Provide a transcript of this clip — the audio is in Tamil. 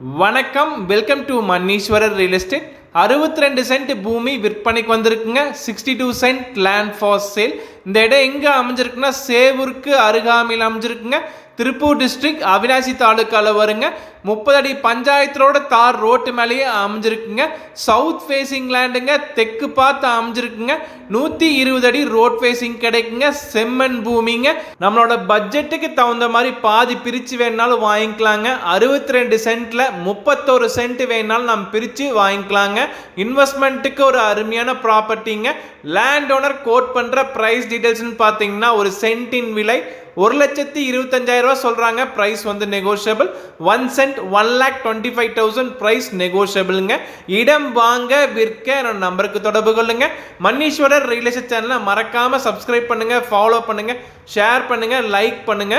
வணக்கம், welcome to Manneeswarar real estate. 62 cent பூமி விற்பனைக்கு வந்திருக்குங்க. 62 சென்ட் லேண்ட் ஃபார் சேல். இந்த இடம் எங்கே அமைஞ்சிருக்குன்னா சேவூருக்கு அருகாமையில் அமைஞ்சிருக்குங்க. திருப்பூர் டிஸ்ட்ரிக்ட் அவினாசி தாலுக்காவில் வருங்க. 30 அடி பஞ்சாயத்தோட தார் ரோட்டு மேலேயே அமைஞ்சிருக்குங்க. சவுத் ஃபேஸிங் லேண்டுங்க, தெற்கு பார்த்து அமைஞ்சிருக்குங்க. 120 அடி ரோட் ஃபேஸிங் கிடைக்குங்க. செம்மண் பூமிங்க. நம்மளோட பட்ஜெட்டுக்கு தகுந்த மாதிரி பாதி பிரித்து வேணாலும் வாங்கிக்கலாங்க. 62 சென்ட்ல 31 சென்ட் வேணாலும் நம்ம பிரித்து வாங்கிக்கலாங்க. இன்வெஸ்ட்மெண்ட்டுக்கு ஒரு அருமையான ப்ராப்பர்ட்டிங்க. லேண்ட் ஓனர் கோட் பண்ணுற ப்ரைஸ் டீட்டெயில்ஸ்னு பார்த்தீங்கன்னா ஒரு சென்ட்டின் விலை 1,25,000 சொல்றாங்க. பிரைஸ் வந்து நெகோஷியபிள். 1 send 1,25,000 price நெகோஷியபிள்ங்க. இடம் வாங்க விற்க என்னோட நம்பருக்கு தொடர்பு கொள்ளுங்க. மன்னீஸ்வரர் ரியல் எஸ்டேட் சேனலை மறக்காம சப்ஸ்கிரைப் பண்ணுங்க, ஃபாலோ பண்ணுங்க, ஷேர் பண்ணுங்க, லைக் பண்ணுங்க.